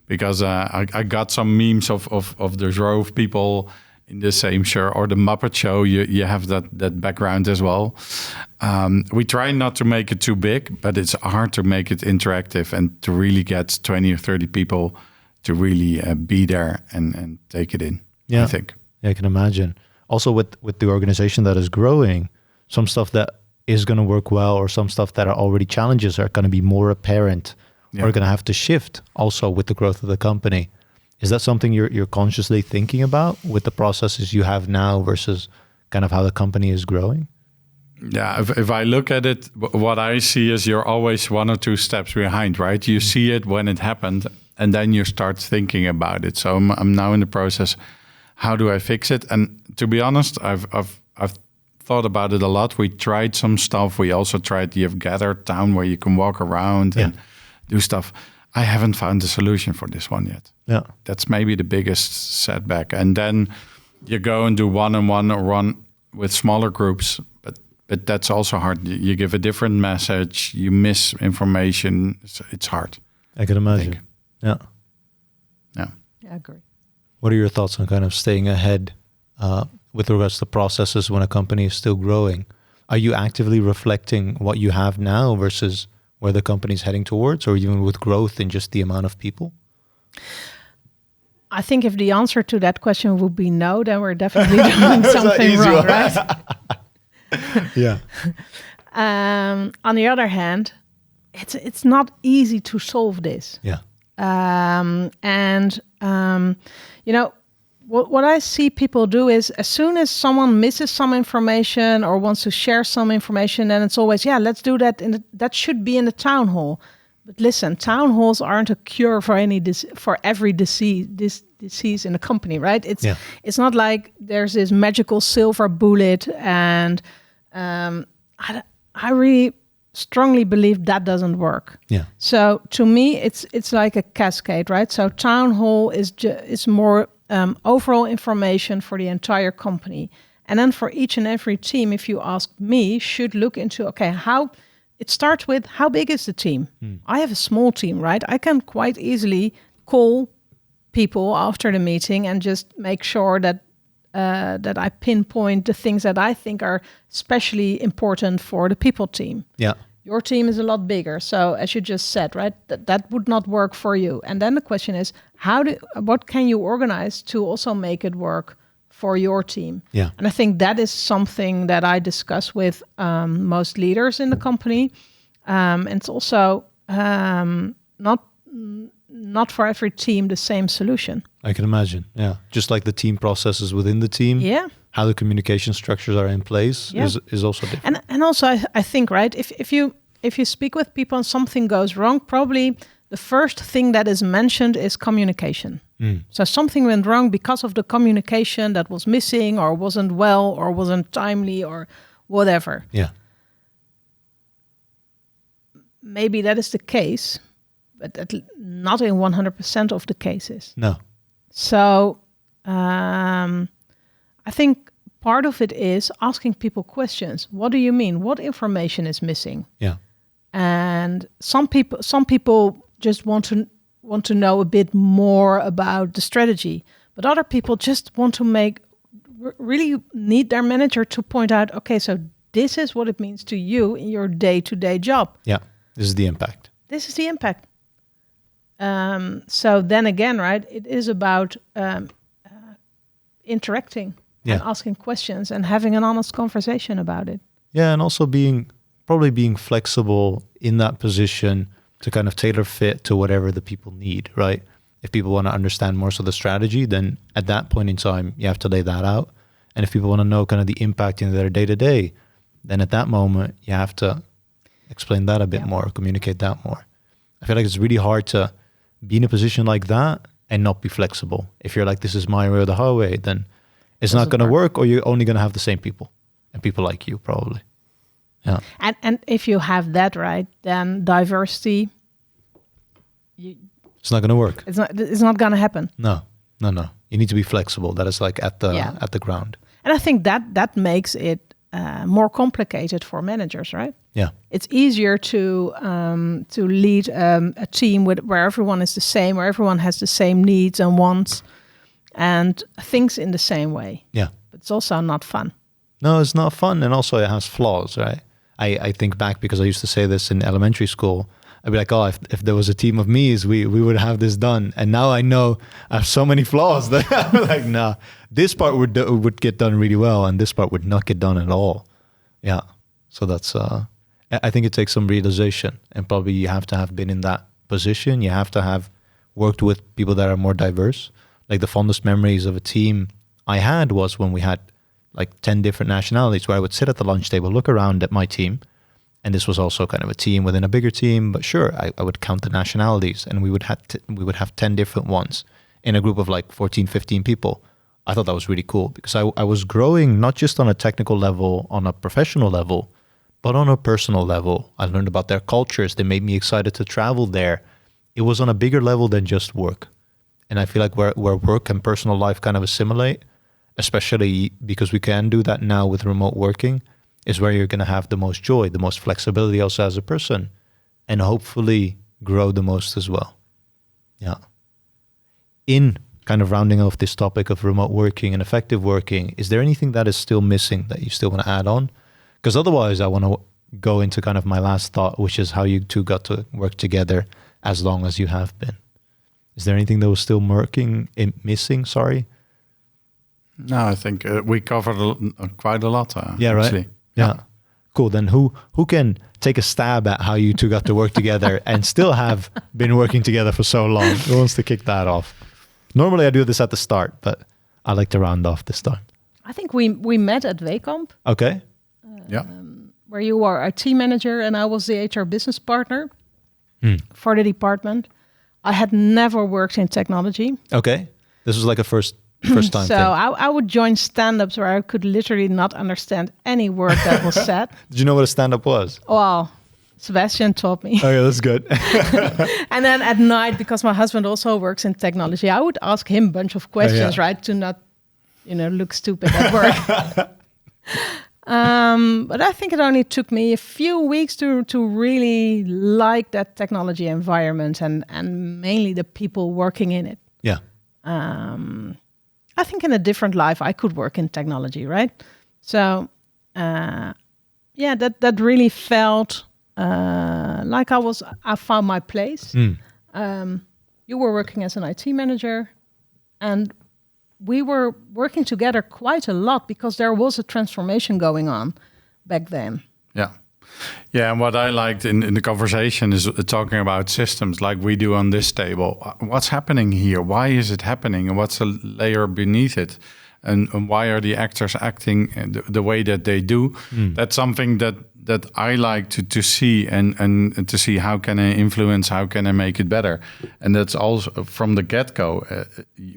because I got some memes of the row of people in the same shirt, or the Muppet Show. You have that background as well. We try not to make it too big, but it's hard to make it interactive and to really get 20 or 30 people to really be there and take it in. Yeah. I think. Yeah, I can imagine. Also with the organization that is growing, some stuff that is going to work well, or some stuff that are already challenges, are going to be more apparent, or going to have to shift also with the growth of the company. Is that something you're consciously thinking about with the processes you have now versus kind of how the company is growing? Yeah, if I look at it, what I see is you're always 1 or 2 steps behind, right? You see it when it happened, and then you start thinking about it. So I'm now in the process. How do I fix it? And to be honest, I've thought about it a lot. We tried some stuff. We also tried the gathered town where you can walk around and do stuff. I haven't found a solution for this one yet. Yeah, that's maybe the biggest setback. And then you go and do one-on-one or one with smaller groups, but that's also hard. You give a different message. You miss information. It's hard. I can imagine. Yeah, I agree. What are your thoughts on kind of staying ahead with regards to processes when a company is still growing? Are you actively reflecting what you have now versus where the company is heading towards, or even with growth in just the amount of people? I think if the answer to that question would be no, then we're definitely doing something wrong, right? Yeah. On the other hand, it's not easy to solve this. Yeah. You know, what I see people do is, as soon as someone misses some information or wants to share some information, then it's always, let's do that. That should be in the town hall. But listen, town halls aren't a cure for every disease in the company, right? It's not like there's this magical silver bullet, and I really strongly believe that doesn't work. Yeah. So to me, it's like a cascade, right? So town hall is more overall information for the entire company, and then for each and every team, if you ask me, should look into how. It starts with, how big is the team? I have a small team, right? I can quite easily call people after the meeting and just make sure that I pinpoint the things that I think are especially important for the people team. Yeah. Your team is a lot bigger. So as you just said, right, that would not work for you. And then the question is, what can you organize to also make it work for your team? Yeah. And I think that is something that I discuss with most leaders in the company. And it's also not for every team the same solution. I can imagine. Yeah. Just like the team processes within the team. Yeah. How the communication structures are in place is also different. And also I think, right, if you speak with people and something goes wrong, probably the first thing that is mentioned is communication. So something went wrong because of the communication that was missing or wasn't well or wasn't timely or whatever. Yeah. Maybe that is the case, but not in 100% of the cases. No. So I think part of it is asking people questions. What do you mean? What information is missing? Yeah. And some people just want to know a bit more about the strategy, but other people just want to really need their manager to point out, okay, so this is what it means to you in your day-to-day job. Yeah. This is the impact. This is the impact. So then again, right, it is about interacting and asking questions and having an honest conversation about it. Yeah, and also probably being flexible in that position to kind of tailor fit to whatever the people need, right? If people want to understand more so the strategy, then at that point in time, you have to lay that out. And if people want to know kind of the impact in their day-to-day, then at that moment, you have to explain that a bit more, communicate that more. I feel like it's really hard to be in a position like that and not be flexible. If you're like, this is my way or the highway, then it's not going to work, or you're only going to have the same people and people like you probably. Yeah. And if you have that right, then diversity, it's not going to work. It's not going to happen. No. You need to be flexible. That is like at the ground. And I think that makes it more complicated for managers, right? Yeah. It's easier to lead a team where everyone is the same, where everyone has the same needs and wants and thinks in the same way. Yeah. But it's also not fun. No, it's not fun. And also it has flaws, right? I think back because I used to say this in elementary school. I'd be like, oh, if there was a team of me's, we would have this done. And now I know I have so many flaws that I'm like, nah, this part would get done really well and this part would not get done at all. Yeah. So that's, I think it takes some realization, and probably you have to have been in that position. You have to have worked with people that are more diverse. Like the fondest memories of a team I had was when we had like 10 different nationalities, where I would sit at the lunch table, look around at my team. And this was also kind of a team within a bigger team, but sure, I would count the nationalities, and we would have 10 different ones in a group of like 14, 15 people. I thought that was really cool because I was growing not just on a technical level, on a professional level, but on a personal level. I learned about their cultures. They made me excited to travel there. It was on a bigger level than just work. And I feel like where work and personal life kind of assimilate, especially because we can do that now with remote working, is where you're going to have the most joy, the most flexibility also as a person, and hopefully grow the most as well. Yeah. In kind of rounding off this topic of remote working and effective working, is there anything that is still missing that you still want to add on? Because otherwise I want to go into kind of my last thought, which is how you two got to work together as long as you have been. Is there anything that was still missing? Sorry. No, I think we covered quite a lot. Yeah, right. Actually. Yeah. Cool. Then who can take a stab at how you two got to work together and still have been working together for so long? Who wants to kick that off? Normally I do this at the start, but I like to round off this time. I think we met at WeComp. Okay. Where you were IT manager and I was the HR business partner for the department. I had never worked in technology. Okay. This was like a first time so thing. I would join stand-ups where I could literally not understand any word that was said. Did you know what a stand-up was? Well, Sebastiaan taught me. Oh yeah, that's good. And then at night, because my husband also works in technology, I would ask him a bunch of questions, right? To not, look stupid at work. But I think it only took me a few weeks to really like that technology environment and mainly the people working in it. Yeah. I think in a different life, I could work in technology, right? So, that really felt like I found my place. You were working as an IT manager, and we were working together quite a lot because there was a transformation going on back then. Yeah. Yeah, and what I liked in the conversation is talking about systems like we do on this table. What's happening here? Why is it happening? And what's the layer beneath it? And why are the actors acting the way that they do? That's something that I like to see and to see how can I influence, how can I make it better. And that's also from the get-go.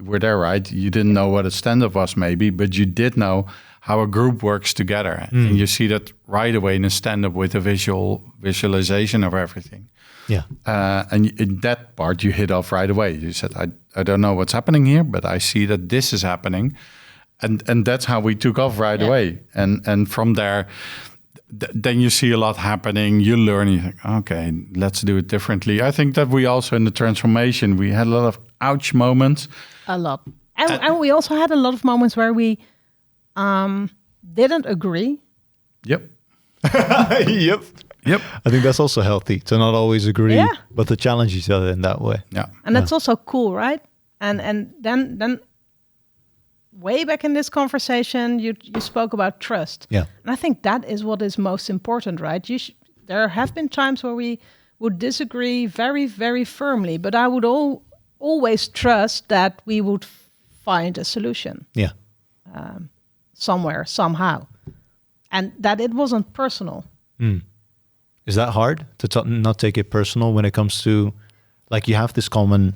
We're there, right? You didn't know what a stand-up was maybe, but you did know how a group works together. And you see that right away in a stand-up with a visualization of everything. Yeah. And in that part, you hit off right away. You said, I don't know what's happening here, but I see that this is happening. And that's how we took off right away. And from there, then you see a lot happening. You learn, you think, okay, let's do it differently. I think that we also, in the transformation, we had a lot of ouch moments. A lot. And we also had a lot of moments where we didn't agree. Yep. Yep. Yep. I think that's also healthy to not always agree, Yeah. but to challenge each other in that way. Yeah. And that's also cool, right? And then way back in this conversation, you spoke about trust. Yeah. And I think that is what is most important, right? There have been times where we would disagree very, very firmly, but I would always trust that we would find a solution. Yeah. Somewhere, somehow. And that it wasn't personal. Is that hard to not take it personal when it comes to, like, you have this common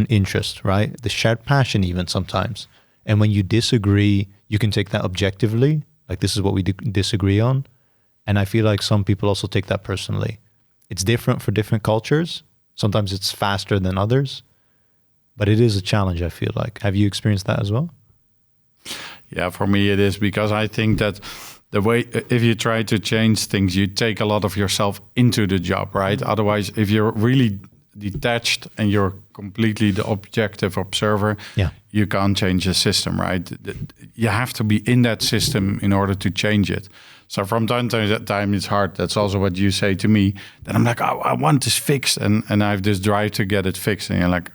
interest, right? The shared passion even sometimes. And when you disagree, you can take that objectively. Like, this is what we disagree on. And I feel like some people also take that personally. It's different for different cultures. Sometimes it's faster than others. But it is a challenge, I feel like. Have you experienced that as well? Yeah, for me it is, because I think that the way, if you try to change things, you take a lot of yourself into the job, right? Otherwise, if you're really detached and you're completely the objective observer, you can't change the system, right? You have to be in that system in order to change it. So from time to time, it's hard. That's also what you say to me. Then I'm like, oh, I want this fixed. And I have this drive to get it fixed. And you're like,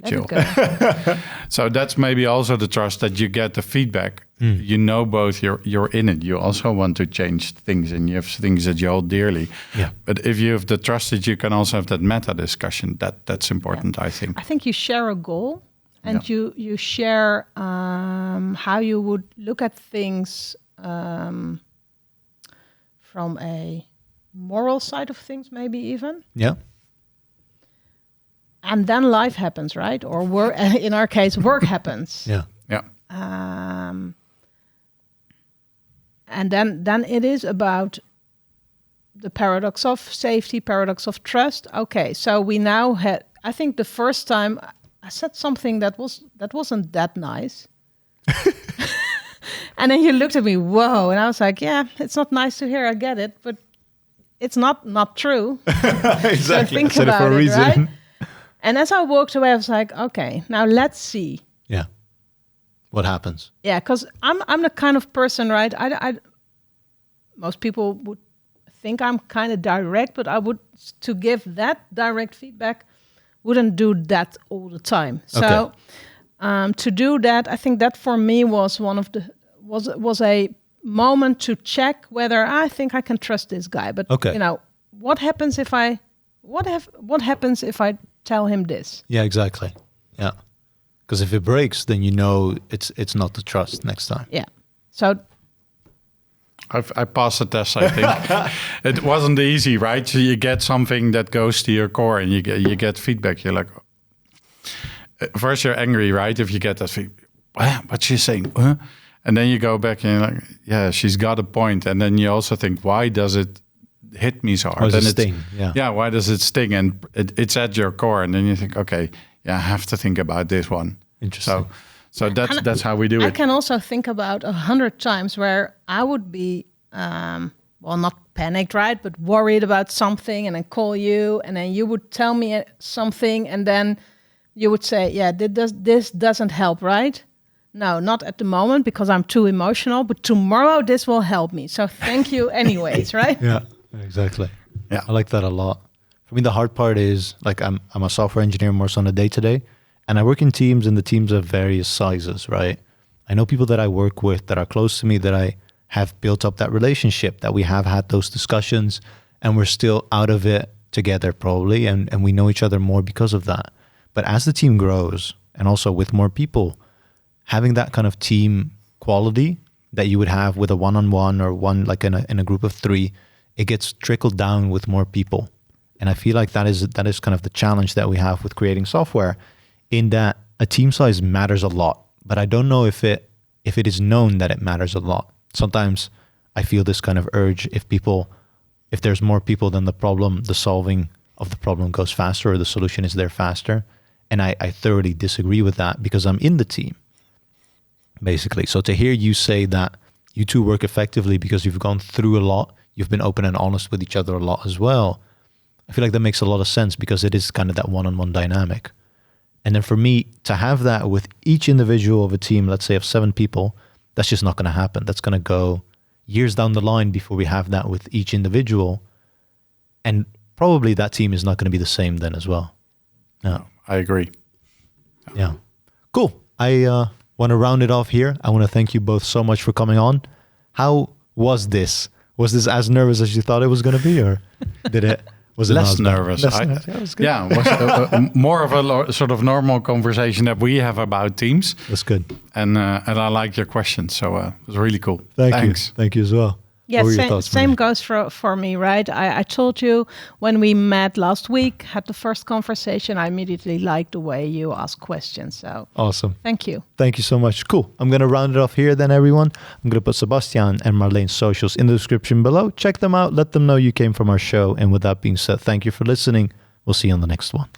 chill. So that's maybe also the trust that you get the feedback. You know, both you're in it. You also want to change things, and you have things that you hold dearly. Yeah. But if you have the trust that you can also have that meta discussion, that's important, I think. I think you share a goal, and you share how you would look at things from a moral side of things, maybe even. Yeah. And then life happens, right? Or work, in our case, work happens. Yeah. Yeah. And then it is about the paradox of safety, paradox of trust. Okay, so we now had, I think the first time I said something that wasn't that nice. And then you looked at me, whoa, and I was like, yeah, it's not nice to hear, I get it, but it's not true. Exactly. So think I said about it for a reason. right? And as I walked away, I was like, okay, now let's see. Yeah. What happens? Yeah, because I'm the kind of person, right? I most people would think I'm kind of direct, but I would, to give that direct feedback, wouldn't do that all the time. So to do that, I think that for me was was a moment to check whether I think I can trust this guy. But you know, what happens if I tell him this? Yeah, exactly. Yeah. Because if it breaks, then you know it's not the trust next time. Yeah. So I passed the test, I think. It wasn't easy, right? So you get something that goes to your core, and you get feedback. You're like, first you're angry, right? If you get that feedback, what's she saying? And then you go back and you're like, yeah, she's got a point. And then you also think, why does it hit me so hard? Why does it sting? Yeah, why does it sting? And it's at your core. And then you think, okay, I have to think about this one. Interesting. So that's how we do it. I can also think about 100 times where I would be, not panicked, right? But worried about something, and then call you, and then you would tell me something, and then you would say, yeah, this doesn't help, right? No, not at the moment because I'm too emotional, but tomorrow this will help me. So thank you anyways, right? Yeah, exactly. Yeah, I like that a lot. For me, the hard part is, like, I'm a software engineer more so on a day-to-day, and I work in teams, and the teams of various sizes, right? I know people that I work with that are close to me, that I have built up that relationship, that we have had those discussions, and we're still out of it together probably, and we know each other more because of that. But as the team grows, and also with more people, having that kind of team quality that you would have with a one-on-one or one like in a group of 3, it gets trickled down with more people. And I feel like that is kind of the challenge that we have with creating software, in that a team size matters a lot, but I don't know if it is known that it matters a lot. Sometimes I feel this kind of urge, if there's more people, then the solving of the problem goes faster, or the solution is there faster. And I thoroughly disagree with that, because I'm in the team, basically. So to hear you say that you two work effectively because you've gone through a lot, you've been open and honest with each other a lot as well, I feel like that makes a lot of sense, because it is kind of that one-on-one dynamic. And then for me to have that with each individual of a team, let's say of 7 people, that's just not going to happen. That's going to go years down the line before we have that with each individual. And probably that team is not going to be the same then as well. No, I agree. Yeah. Cool. I want to round it off here. I want to thank you both so much for coming on. How was this? Was this as nervous as you thought it was going to be, or was it less nervous? Less nervous. Yeah, it was good. Yeah, it was more of a sort of normal conversation that we have about teams. That's good. And I like your questions, so it was really cool. Thanks. Thank you as well. Yeah, What were your thoughts, same Marleen? goes for me, right? I told you when we met last week, had the first conversation, I immediately liked the way you ask questions. So Awesome. thank you. Thank you so much. Cool. I'm going to round it off here then, everyone. I'm going to put Sebastiaan and Marleen's socials in the description below. Check them out. Let them know you came from our show. And with that being said, thank you for listening. We'll see you on the next one.